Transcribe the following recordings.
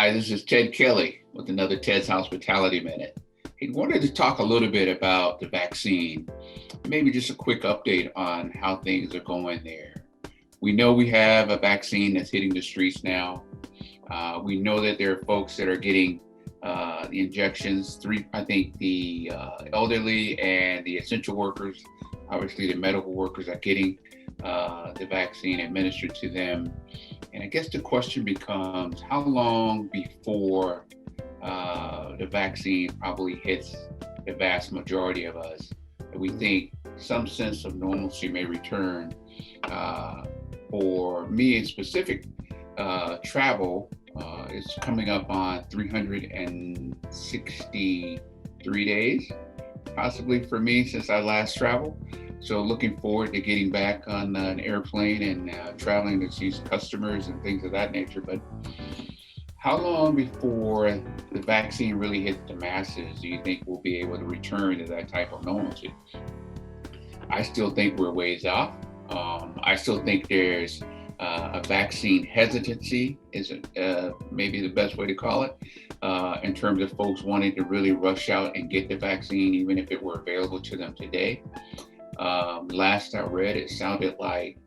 Hi, this is Ted Kelly with another Ted's Hospitality Minute. I wanted to talk a little bit about the vaccine, maybe just a quick update on how things are going there. We know we have a vaccine that's hitting the streets now. We know that there are folks that are getting the injections. The elderly and the essential workers, obviously the medical workers, are getting the vaccine administered to them. And I guess the question becomes, how long before the vaccine probably hits the vast majority of us? And we think some sense of normalcy may return. For me in specific, travel is coming up on 363 days, possibly for me since I last traveled. So looking forward to getting back on an airplane and traveling to see customers and things of that nature. But how long before the vaccine really hits the masses do you think we'll be able to return to that type of normalcy? I still think we're ways off. I still think there's a vaccine hesitancy is maybe the best way to call it, in terms of folks wanting to really rush out and get the vaccine, even if it were available to them today. Last I read, it sounded like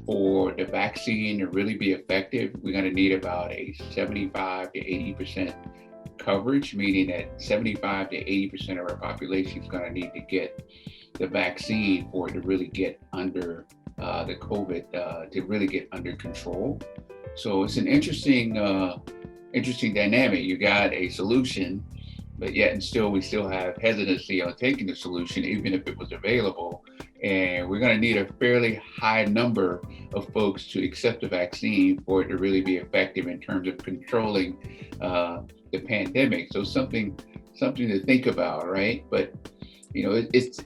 for the vaccine to really be effective, we're going to need about a 75 to 80% coverage, meaning that 75 to 80% of our population is going to need to get the vaccine for it to really get under the COVID, to really get under control. So it's an interesting dynamic. You got a solution, but yet and still we still have hesitancy on taking the solution, even if it was available. And we're going to need a fairly high number of folks to accept the vaccine for it to really be effective in terms of controlling the pandemic. So something to think about, right? But you know, it's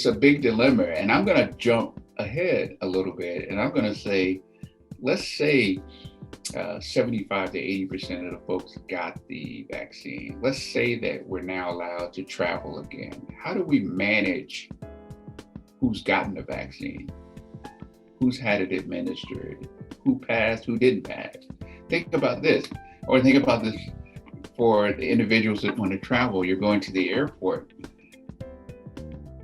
a big dilemma, and I'm going to jump ahead a little bit, and I'm going to say, let's say 75 to 80% of the folks got the vaccine. Let's say that we're now allowed to travel again. How do we manage who's gotten the vaccine, who's had it administered, who passed, who didn't pass? Think about this for the individuals that want to travel. You're going to the airport.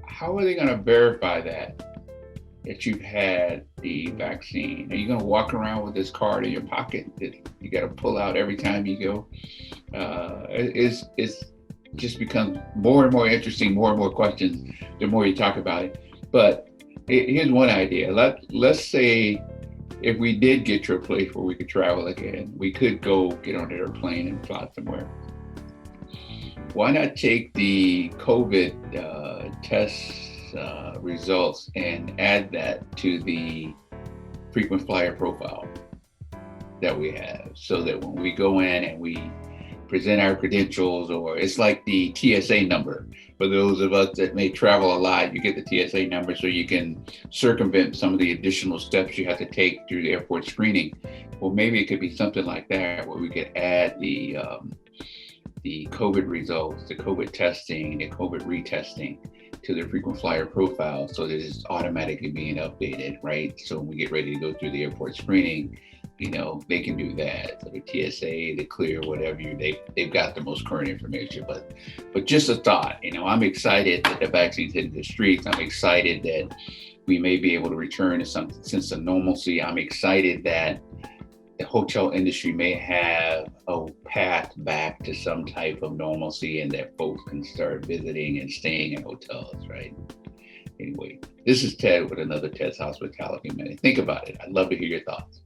How are they going to verify that you've had the vaccine? Are you going to walk around with this card in your pocket that you got to pull out every time you go? It's just becomes more and more interesting, more and more questions the more you talk about it. But here's one idea. Let's say if we did get to a place where we could travel again, we could go get on an airplane and fly somewhere. Why not take the COVID test results and add that to the frequent flyer profile that we have, so that when we go in and we present our credentials, or it's like the TSA number. For those of us that may travel a lot, you get the TSA number so you can circumvent some of the additional steps you have to take through the airport screening. Well, maybe it could be something like that, where we could add the COVID results, the COVID testing, the COVID retesting to the frequent flyer profile, so that it's automatically being updated, right? So when we get ready to go through the airport screening, you know, they can do that. So the TSA, the Clear, whatever, they've got the most current information. But just a thought, you know, I'm excited that the vaccine's hitting the streets. I'm excited that we may be able to return to some sense of normalcy. I'm excited that the hotel industry may have a path back to some type of normalcy, and that folks can start visiting and staying in hotels, right? Anyway, this is Ted with another Ted's Hospitality Minute. Think about it. I'd love to hear your thoughts.